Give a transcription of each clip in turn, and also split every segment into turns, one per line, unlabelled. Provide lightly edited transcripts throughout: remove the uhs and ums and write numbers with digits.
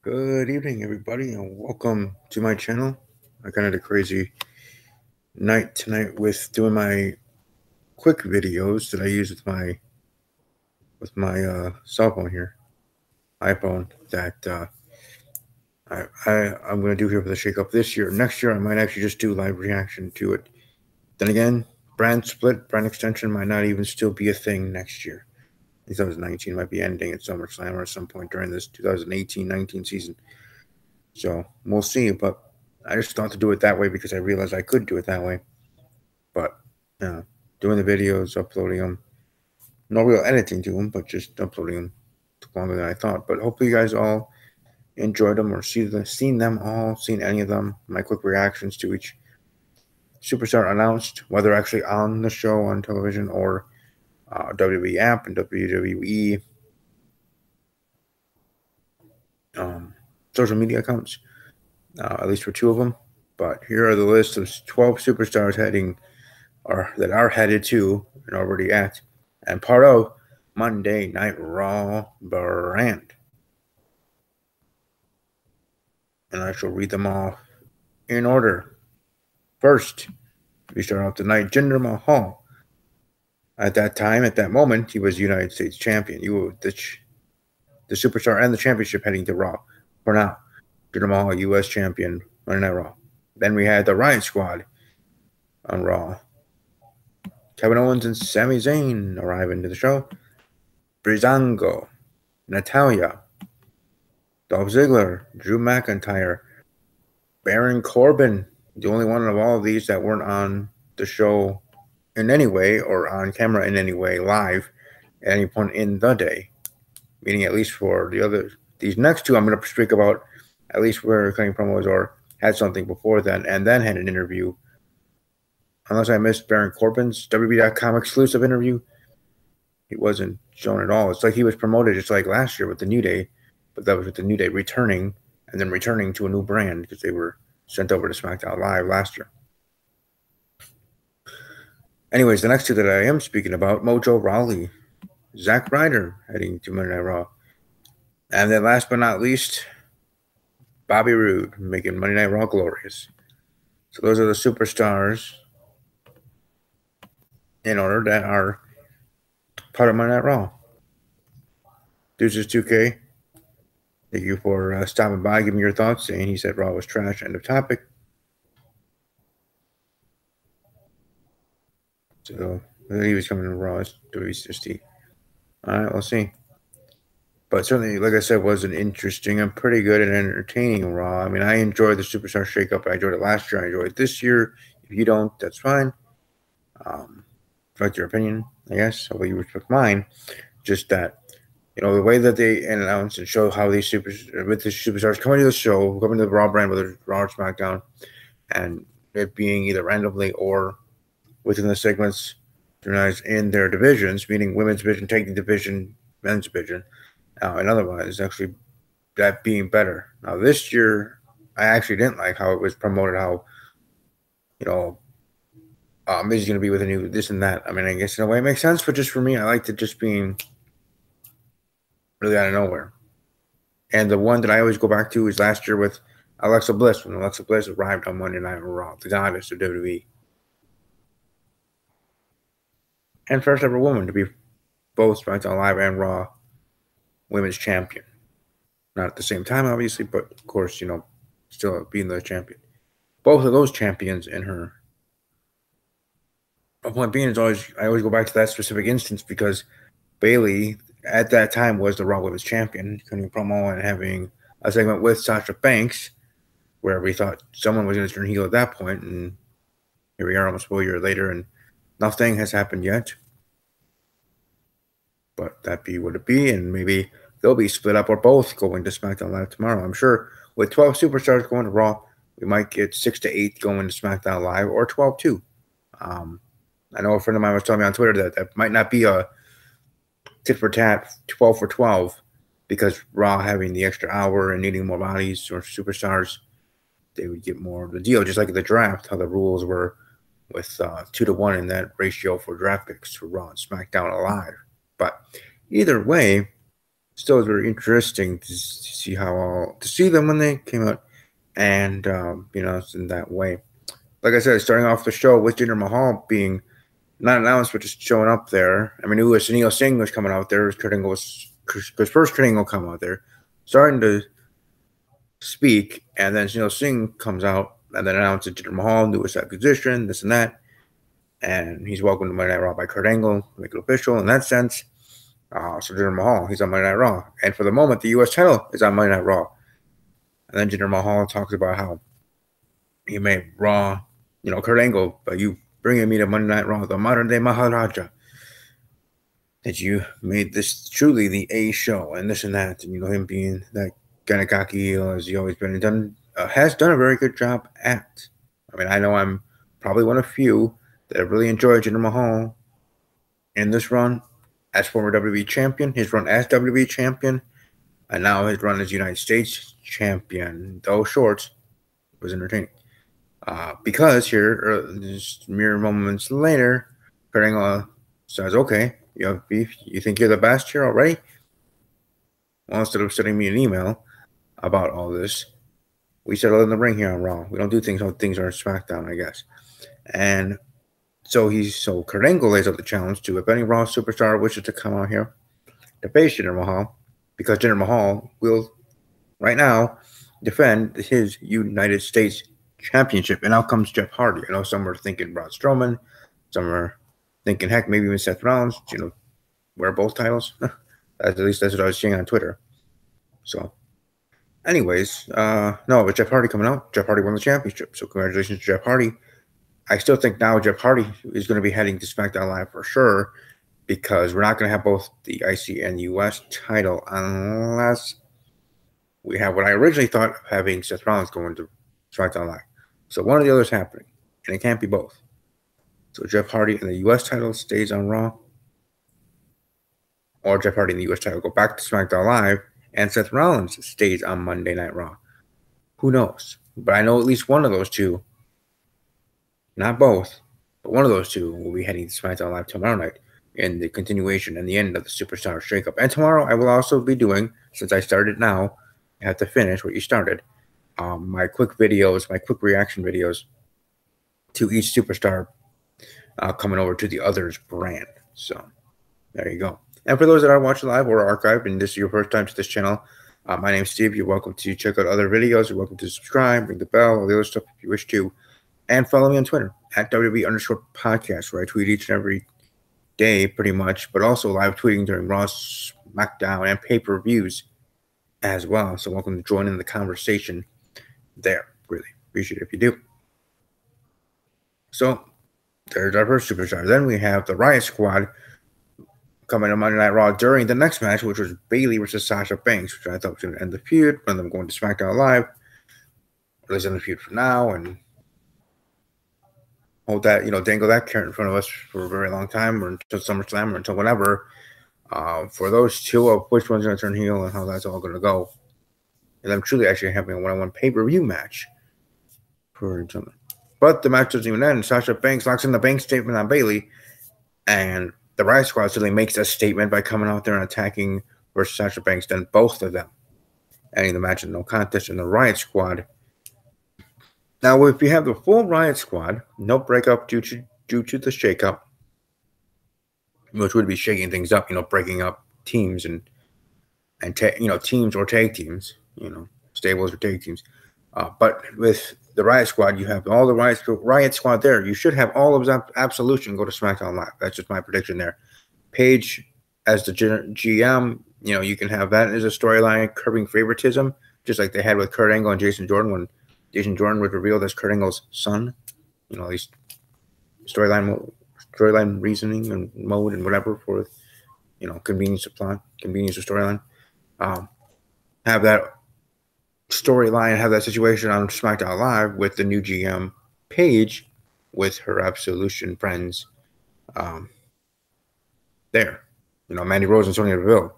Good evening, everybody, and welcome to my channel. I kind of had a crazy night tonight with doing my quick videos that I use with my cell phone here, iPhone. That I'm gonna do here for the Shakeup this year. Next year, I might actually just do live reaction to it. Then again, brand split, brand extension might not even still be a thing next year. 2019 might be ending at SummerSlam or at some point during this 2018-19 season. So we'll see, but I just thought to do it that way because I realized I could do it that way. But doing the videos, uploading them, no real editing to them, but just uploading them took longer than I thought. But hopefully, you guys all enjoyed them or seen them all, seen any of them. My quick reactions to each superstar announced, whether actually on the show on television or WWE app and WWE social media accounts, at least for two of them. But here are the list of 12 superstars that are headed to and already at and part of Monday Night Raw brand. And I shall read them off in order. First, we start off tonight, Jinder Mahal. At that time, at that moment, he was United States champion. The superstar and the championship heading to Raw. For now, Jinder Mahal, U.S. champion, Monday Night Raw. Then we had the Riot Squad on Raw. Kevin Owens and Sami Zayn arrive into the show. Breezango, Natalya, Dolph Ziggler, Drew McIntyre, Baron Corbin, the only one of all of these that weren't on the show in any way or on camera in any way live at any point in the day. Meaning at least for these next two I'm going to speak about at least where cutting promos or had something before then and then had an interview. Unless I missed Baron Corbin's WWE.com exclusive interview, he wasn't shown at all. It's like he was promoted just like last year with the New Day, but that was with the New Day returning and then returning to a new brand because they were sent over to SmackDown Live last year. Anyways, the next two that I am speaking about, Mojo Rawley, Zack Ryder heading to Monday Night Raw. And then last but not least, Bobby Roode making Monday Night Raw glorious. So those are the superstars in order that are part of Monday Night Raw. Deuces 2K, thank you for stopping by, giving your thoughts, saying he said Raw was trash, end of topic. So he was coming to Raw as WWE. Alright, we'll see. But certainly, like I said, was an interesting and pretty good and entertaining Raw. I mean, I enjoyed the Superstar Shakeup. I enjoyed it last year. I enjoyed it this year. If you don't, that's fine. Respect your opinion, I guess. Hopefully you respect mine. Just that, the way that they announce and show how these superstars coming to the show, coming to the Raw brand, whether it's Raw or SmackDown, and it being either randomly or within the segments organized in their divisions, meaning women's division, tag team division, men's division, and otherwise, actually that being better. Now, this year, I actually didn't like how it was promoted, how, Miz is going to be with a new this and that. I mean, I guess in a way it makes sense, but just for me, I liked it just being really out of nowhere. And the one that I always go back to is last year with Alexa Bliss, when Alexa Bliss arrived on Monday Night Raw, the goddess of WWE. And first ever woman to be both SmackDown Live and Raw Women's Champion. Not at the same time, obviously, but of course, still being the champion. Both of those champions in her. My point being is I always go back to that specific instance because Bayley at that time was the Raw Women's Champion, cutting promo and having a segment with Sasha Banks, where we thought someone was going to turn heel at that point, and here we are almost a full year later, and nothing has happened yet. But that be what it be, and maybe they'll be split up or both going to SmackDown Live tomorrow. I'm sure with 12 superstars going to Raw, we might get 6 to 8 going to SmackDown Live, or 12 too. I know a friend of mine was telling me on Twitter that might not be a tit for tat 12 for 12 because Raw having the extra hour and needing more bodies or superstars, they would get more of the deal, just like the draft, how the rules were with 2-to-1 in that ratio for draft picks for Raw and SmackDown Live. But either way, still is very interesting to see to see them when they came out, and in that way. Like I said, starting off the show with Jinder Mahal being not announced, but just showing up there. I mean, it was Sunil Singh was coming out there. Kurt Angle was because first Kurt Angle come out there, starting to speak, and then Sunil Singh comes out and then announces Jinder Mahal, newest acquisition, this and that, and he's welcomed to Monday Night Raw by Kurt Angle, make it official in that sense. So Jinder Mahal, he's on Monday Night Raw, and for the moment, the U.S. title is on Monday Night Raw. And then Jinder Mahal talks about how he made Raw, Kurt Angle, but you bringing me to Monday Night Raw, the modern day Maharaja. That you made this truly the A show, and this and that, and him being that kind of cocky as he always been done, has done a very good job at. I mean, I know I'm probably one of few that have really enjoyed Jinder Mahal in this run as former WWE champion, his run as WWE champion, and now his run as United States champion, though short, was entertaining. Because here, just mere moments later, Kurt Angle says, okay, you have beef, you think you're the best here already? Well, instead of sending me an email about all this, we settle in the ring here on Raw. We don't do things how things are on SmackDown, I guess. And so Kurt Angle lays out the challenge to, if any Raw superstar wishes to come out here to face Jinder Mahal, because Jinder Mahal will, right now, defend his United States Championship. And out comes Jeff Hardy. I know some are thinking Braun Strowman, some are thinking, heck, maybe even Seth Rollins, wear both titles. At least that's what I was seeing on Twitter. So, anyways, no, but Jeff Hardy coming out. Jeff Hardy won the championship. So, congratulations to Jeff Hardy. I still think now Jeff Hardy is going to be heading to SmackDown Live for sure, because we're not going to have both the IC and US title unless we have what I originally thought of having Seth Rollins going to SmackDown Live. So, one or the other is happening, and it can't be both. So Jeff Hardy and the U.S. title stays on Raw, or Jeff Hardy and the U.S. title go back to SmackDown Live, and Seth Rollins stays on Monday Night Raw. Who knows? But I know at least one of those two, not both, but one of those two will be heading to SmackDown Live tomorrow night in the continuation and the end of the Superstar Shakeup. And tomorrow I will also be doing, since I started now, I have to finish what you started, my quick videos, my quick reaction videos to each superstar coming over to the other's brand. So there you go. And for those that are watching live or archived, and this is your first time to this channel, my name is Steve. You're welcome to check out other videos. You're welcome to subscribe, ring the bell, all the other stuff if you wish to. And follow me on Twitter at WWE_podcast, where I tweet each and every day pretty much, but also live tweeting during Raw, SmackDown, and pay-per-views as well. So welcome to join in the conversation there. Really appreciate it if you do. So there's our first superstar. Then we have the Riot Squad coming to Monday Night Raw during the next match, which was Bayley versus Sasha Banks, which I thought was going to end the feud, and them going to SmackDown Live. At least end the feud for now, and hold that, dangle that carrot in front of us for a very long time, or until SummerSlam, or until whenever. For those two, of which one's going to turn heel and how that's all going to go. And I'm truly actually having a one-on-one pay-per-view match for something. But the match doesn't even end. Sasha Banks locks in the bank statement on Bayley, and the Riot Squad suddenly makes a statement by coming out there and attacking versus Sasha Banks, then both of them ending the match in no contest in the Riot Squad. Now, if you have the full Riot Squad, no breakup due to the shakeup, which would be shaking things up, breaking up teams and teams or tag teams, stables or tag teams. But with the Riot Squad, you have all the Riot Squad there. You should have all of Absolution go to SmackDown Live. That's just my prediction there. Paige as the GM, you can have that as a storyline curbing favoritism, just like they had with Kurt Angle and Jason Jordan when Jason Jordan was revealed as Kurt Angle's son. At least storyline reasoning and mode and whatever for, convenience of plot, convenience of storyline. Have that storyline, have that situation on SmackDown Live with the new GM Paige with her Absolution friends there. Mandy Rose and Sonya Deville.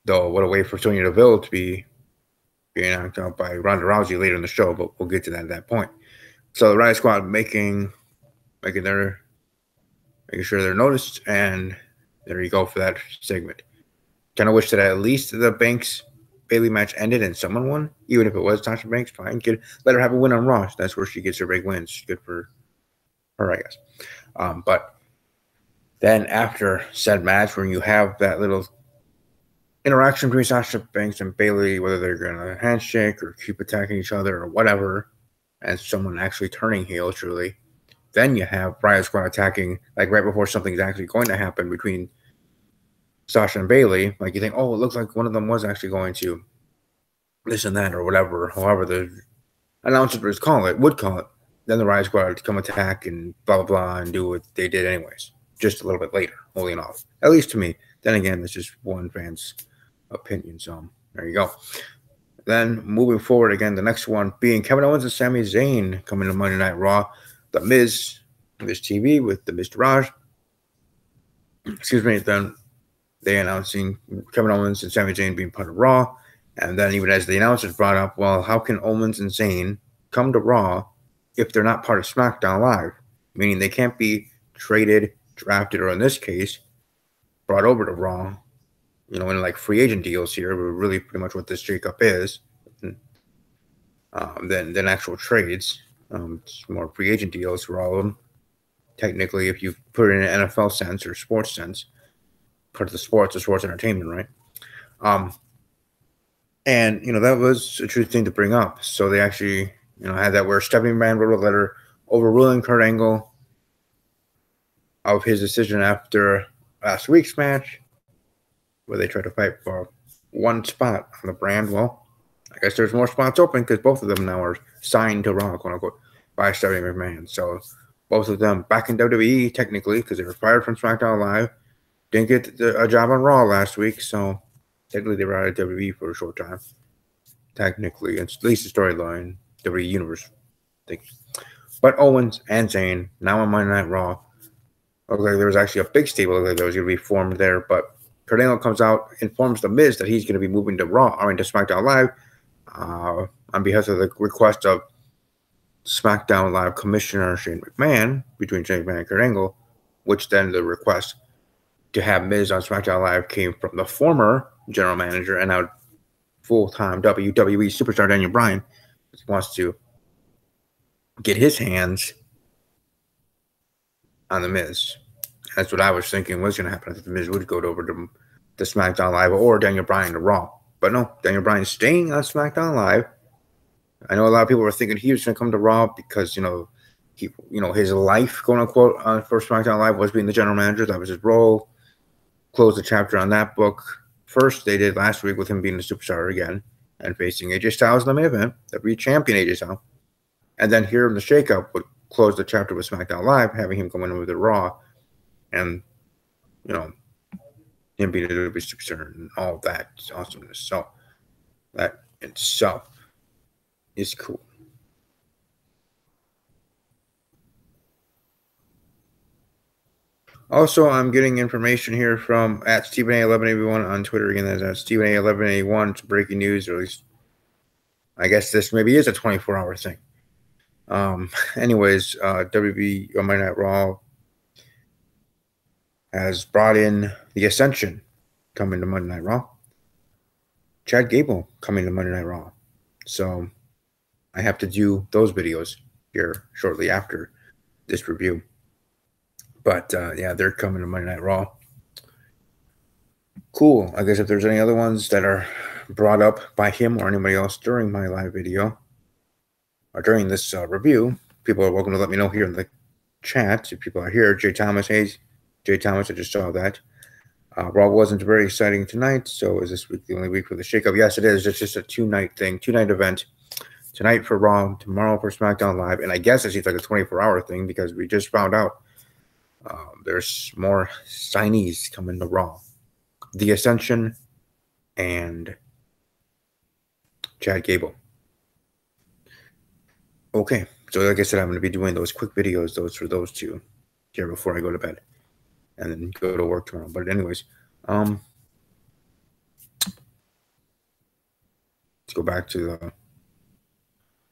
Though, what a way for Sonya Deville to be knocked out by Ronda Rousey later in the show, but we'll get to that at that point. So the Riot Squad making sure they're noticed, and there you go for that segment. Kind of wish that at least the Banks Bailey match ended and someone won, even if it was Sasha Banks. Fine, good. Let her have a win on Raw. That's where she gets her big wins. Good for her, I guess. But then after said match, when you have that little interaction between Sasha Banks and Bailey, whether they're gonna handshake or keep attacking each other or whatever, and someone actually turning heel, truly, then you have Riot Squad attacking like right before something's actually going to happen between Sasha and Bailey. Like you think, oh, it looks like one of them was actually going to this and that or whatever, however the announcers would call it. Then the Riot Squad would come attack and blah blah blah and do what they did anyways, just a little bit later, holding off. At least to me. Then again, it's just one fan's opinion. So there you go. Then moving forward again, the next one being Kevin Owens and Sami Zayn coming to Monday Night Raw. The Miz TV with the Miztourage. Excuse me. Then they announcing Kevin Owens and Sami Zayn being part of Raw. And then even as the announcers brought up, well, how can Owens and Zayn come to Raw if they're not part of SmackDown Live? Meaning they can't be traded, drafted, or in this case, brought over to Raw, you know, in like free agent deals here, but really pretty much what this Shakeup is, than actual trades. It's more free agent deals for all of them. Technically, if you put it in an NFL sense or sports sense, part of the sports entertainment, right? And, you know, that was a true thing to bring up. So they actually, you know, had that where Stephanie McMahon wrote a letter overruling Kurt Angle of his decision after last week's match, where they tried to fight for one spot on the brand. Well, I guess there's more spots open because both of them now are signed to Raw, quote unquote, by Stephanie McMahon. So both of them back in WWE, technically, because they were fired from SmackDown Live. Didn't get a job on Raw last week, so technically they were out of WWE for a short time. Technically, it's at least the storyline, WWE Universe thing. But Owens and Zayn, now on Monday Night Raw, looked like there was actually a big stable that was going to be formed there, but Kurt Angle comes out, informs The Miz that he's going to be moving to Raw, to SmackDown Live, on behalf of the request of SmackDown Live Commissioner Shane McMahon, between Shane McMahon and Kurt Angle, which then the request to have Miz on SmackDown Live came from the former general manager and now full-time WWE superstar Daniel Bryan. He wants to get his hands on The Miz. That's what I was thinking was going to happen. I thought The Miz would go over to SmackDown Live or Daniel Bryan to Raw. But no, Daniel Bryan's staying on SmackDown Live. I know a lot of people were thinking he was going to come to Raw because, his life, quote unquote, for SmackDown Live was being the general manager. That was his role. Close the chapter on that book. First, they did last week with him being the superstar again and facing AJ Styles in the main event, the champion AJ Styles. And then here in the Shakeup would close the chapter with SmackDown Live, having him come in with the Raw and, him being a WWE superstar and all that awesomeness. So that itself is cool. Also, I'm getting information here from at Stephen A1181 on Twitter. Again, that's at Stephen A1181. It's breaking news, or at least I guess this maybe is a 24-hour thing. Anyways, WB on Monday Night Raw has brought in the Ascension coming to Monday Night Raw. Chad Gable coming to Monday Night Raw. So I have to do those videos here shortly after this review. But, yeah, they're coming to Monday Night Raw. Cool. I guess if there's any other ones that are brought up by him or anybody else during my live video or during this review, people are welcome to let me know here in the chat. If people are here, Jay Thomas, I just saw that. Raw wasn't very exciting tonight, so is this week the only week for the Shakeup? Yes, it is. It's just a two-night thing, two-night event. Tonight for Raw, tomorrow for SmackDown Live, and I guess it seems like a 24-hour thing because we just found out there's more signees coming to Raw. The Ascension and Chad Gable. Okay, so like I said, I'm going to be doing those quick videos, for those two here before I go to bed and then go to work tomorrow. But anyways, let's go back to the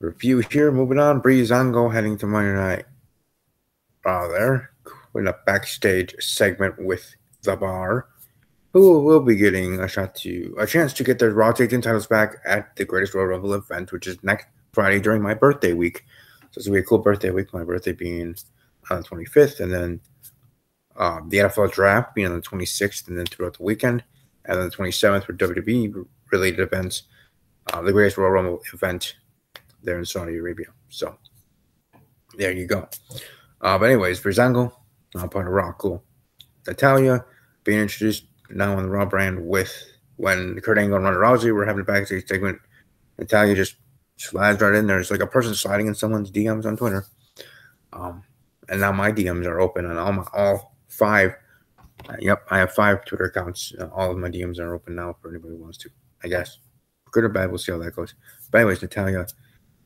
review here. Moving on, Breezango heading to Monday Night Raw there. In a backstage segment with The Bar, who will be getting a chance to get their Raw Tag Team titles back at the Greatest Royal Rumble event, which is next Friday during my birthday week. So it's gonna be a cool birthday week. My birthday being on the 25th, and then the NFL draft being on the 26th, and then throughout the weekend, and then the 27th for WWE related events, the Greatest Royal Rumble event there in Saudi Arabia. So there you go. But anyways, Breezango, part of Raw, cool. Natalya being introduced now on the Raw brand with when Kurt Angle and Ronda Rousey were having a backstage segment. Natalya just slides right in there. It's like a person sliding in someone's DMs on Twitter. And now my DMs are open on all 5. Yep, I have 5 Twitter accounts. All of my DMs are open now for anybody who wants to. I guess good or bad, we'll see how that goes. But anyways, Natalya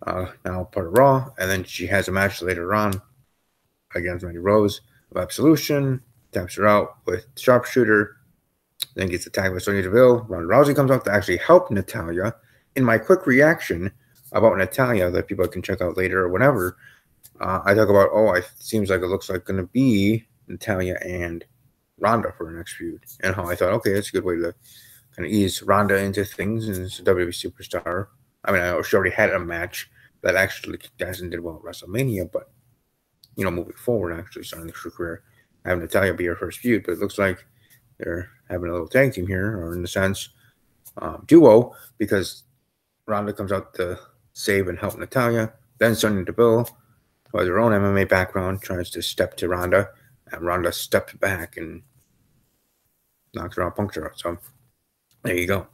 now part of Raw, and then she has a match later on against Mandy Rose of Absolution. Taps her out with Sharpshooter, then gets attacked by Sonya Deville. Ronda Rousey comes out to actually help Natalya. In my quick reaction about Natalya that people can check out later or whatever, I talk about, it seems like it looks like going to be Natalya and Ronda for the next feud. And how I thought, okay, that's a good way to kind of ease Ronda into things as a WWE superstar. I mean, I know she already had a match that actually hasn't did well at WrestleMania, but, moving forward, actually starting her career, having Natalya be her first feud. But it looks like they're having a little tag team here, or in a sense, duo, because Ronda comes out to save and help Natalya. Then Sonya Deville, who has her own MMA background, tries to step to Ronda, and Ronda steps back and knocks her out, punctures her out. So there you go.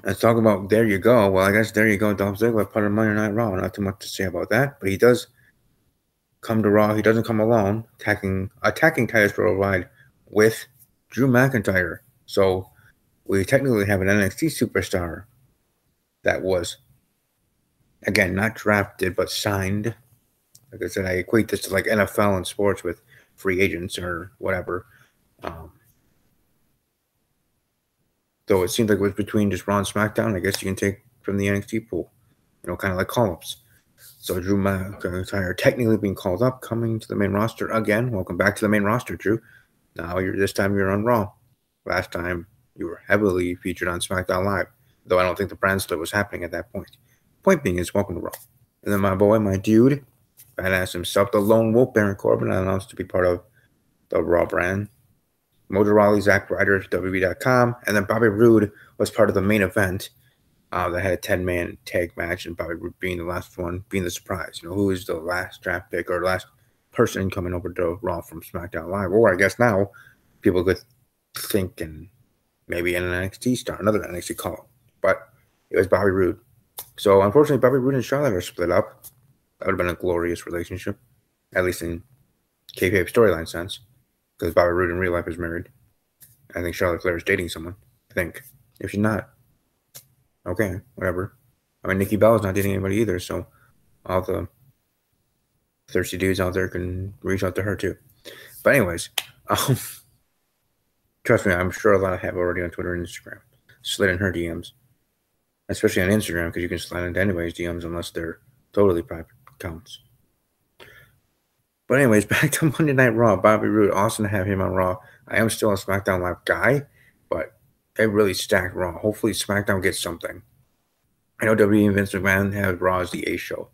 Let's talk about there you go. Well, I guess there you go. Dolph Ziggler, part of Monday Night Raw. Not too much to say about that, but he does come to Raw. He doesn't come alone, attacking Titus Worldwide with Drew McIntyre. So we technically have an NXT superstar that was, again, not drafted but signed. Like I said, I equate this to like NFL and sports with free agents or whatever. Though it seems like it was between just Raw and SmackDown, I guess you can take from the NXT pool, kind of like call-ups. So Drew McIntyre technically being called up, coming to the main roster again. Welcome back to the main roster, Drew. Now this time you're on Raw. Last time you were heavily featured on SmackDown Live, though I don't think the brand split was happening at that point. Point being is, welcome to Raw. And then my boy, my dude, badass himself, the Lone Wolf, Baron Corbin, announced to be part of the Raw brand. Mojo Rawley, Zack Ryder, WWE.com, and then Bobby Roode was part of the main event that had a 10-man tag match, and Bobby Roode being the last one, being the surprise. Who is the last draft pick or last person coming over to Raw from SmackDown Live? Or I guess now people could think and maybe an NXT star, another NXT call. But it was Bobby Roode. So unfortunately, Bobby Roode and Charlotte are split up. That would have been a glorious relationship, at least in kayfabe storyline sense, because Bobby Roode in real life is married. I think Charlotte Flair is dating someone. I think. If she's not, okay, whatever. I mean, Nikki Bella's not dating anybody either, so all the thirsty dudes out there can reach out to her too. But anyways, trust me, I'm sure a lot have already on Twitter and Instagram. Slid in her DMs. Especially on Instagram, because you can slide into anybody's DMs unless they're totally private accounts. But anyways, back to Monday Night Raw. Bobby Roode, awesome to have him on Raw. I am still a SmackDown Live guy, but they really stacked Raw. Hopefully SmackDown gets something. I know WWE and Vince McMahon have Raw as the A show.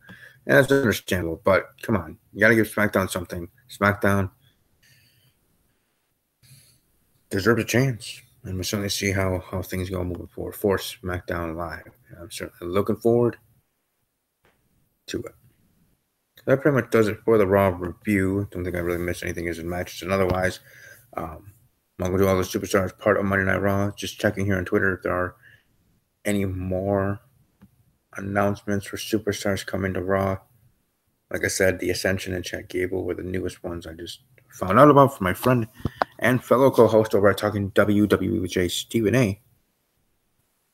And that's understandable, but come on. You got to give SmackDown something. SmackDown deserves a chance. And we'll certainly see how things go moving forward for SmackDown Live. And I'm certainly looking forward to it. That pretty much does it for the Raw review. Don't think I really missed anything as in matches and otherwise. Welcome to all the superstars part of Monday Night Raw. Just checking here on Twitter if there are any more announcements for superstars coming to Raw. Like I said, the Ascension and Chad Gable were the newest ones I just found out about from my friend and fellow co-host over at Talking WWE with Jay, Stephen A.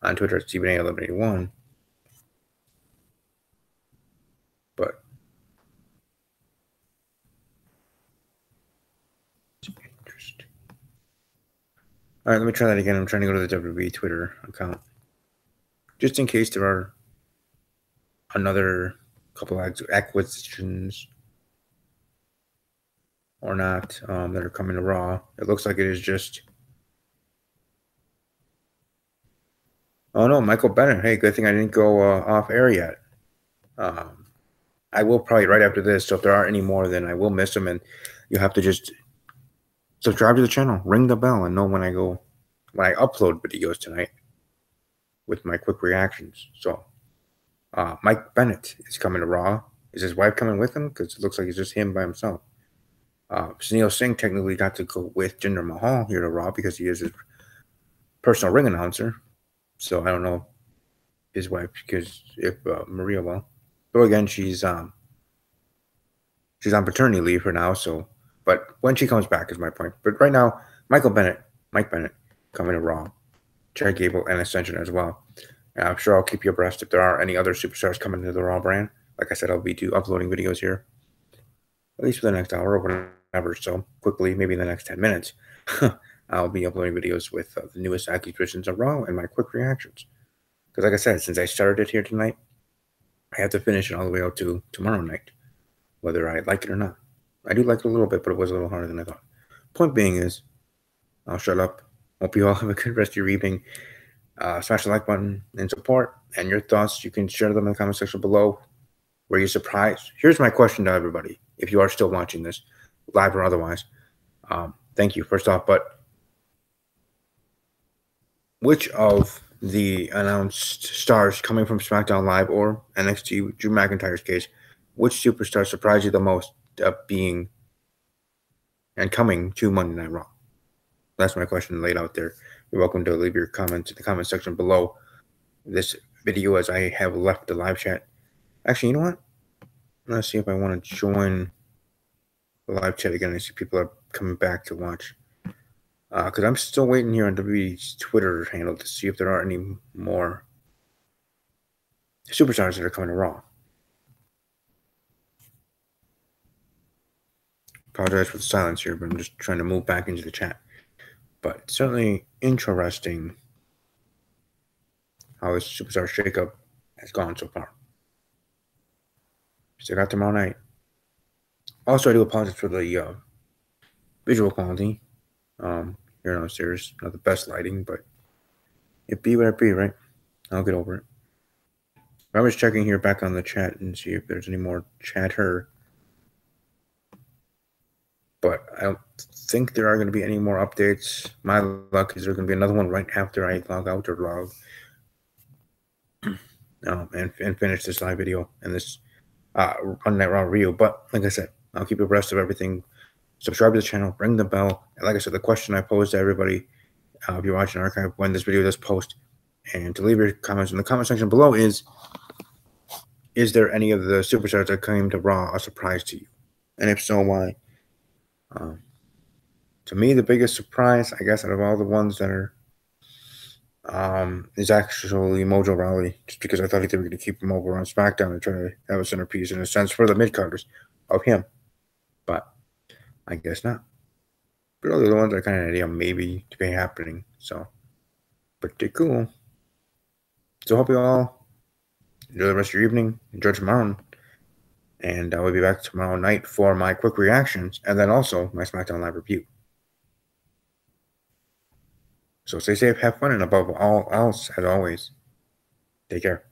On Twitter at Stephen A 1181. But interesting. All right, let me try that again. I'm trying to go to the WWE Twitter account, just in case there are another couple acquisitions. or not that are coming to Raw. It looks like it is just. Oh no, Michael Bennett. Hey, good thing I didn't go off air yet. I will probably right after this. So if there aren't any more, then I will miss them, and you have to just subscribe to the channel, ring the bell, and know when I upload videos tonight with my quick reactions. So Mike Bennett is coming to Raw. Is his wife coming with him? Because it looks like it's just him by himself. Sunil Singh technically got to go with Jinder Mahal here to Raw because he is his personal ring announcer. So I don't know his wife, because if Maria will. But again, she's on paternity leave for now. So, but when she comes back is my point. But right now, Mike Bennett, coming to Raw. Chad Gable and Ascension as well. And I'm sure I'll keep you abreast if there are any other superstars coming to the Raw brand. Like I said, I'll be uploading videos here, at least for the next hour or whatever. So quickly, maybe in the next 10 minutes, I'll be uploading videos with the newest acquisitions of Raw and my quick reactions. Because like I said, since I started it here tonight, I have to finish it all the way out to tomorrow night, whether I like it or not. I do like it a little bit, but it was a little harder than I thought. Point being is, I'll shut up. Hope you all have a good rest of your evening. Smash the like button and support, and your thoughts, you can share them in the comment section below. Were you surprised? Here's my question to everybody, if you are still watching this, live or otherwise. Thank you, first off, but which of the announced stars coming from SmackDown Live or NXT, Drew McIntyre's case, which superstar surprised you the most being and coming to Monday Night Raw? That's my question laid out there. You're welcome to leave your comments in the comment section below this video, as I have left the live chat. Actually, you know what? Let's see if I want to join the live chat again. I see people are coming back to watch. Because I'm still waiting here on WWE's Twitter handle to see if there are any more superstars that are coming to Raw. Apologize for the silence here, but I'm just trying to move back into the chat. But it's certainly interesting how this superstar shakeup has gone so far. Still got tomorrow night. Also, I do apologize for the visual quality here downstairs. Not the best lighting, but it be what it be, right? I'll get over it. I was checking here back on the chat and see if there's any more chatter. But I don't think there are going to be any more updates. My luck is there's going to be another one right after I log out or log and finish this live video and this Monday Night Raw review. But like I said, I'll keep abreast of everything. Subscribe to the channel, ring the bell. And like I said, the question I posed to everybody, if you're watching archive when this video does post, and to leave your comments in the comment section below is there any of the superstars that came to Raw a surprise to you? And if so, why? To me, the biggest surprise, I guess, out of all the ones that are, is actually Mojo Rawley, just because I thought they were going to keep him over on SmackDown and try to have a centerpiece in a sense for the mid-carders of him. But I guess not. But all the other ones are kind of an idea maybe to be happening. So, pretty cool. So, hope you all enjoy the rest of your evening. Enjoy tomorrow. And I will be back tomorrow night for my quick reactions and then also my SmackDown Live review. So stay safe, have fun, and above all else, as always, take care.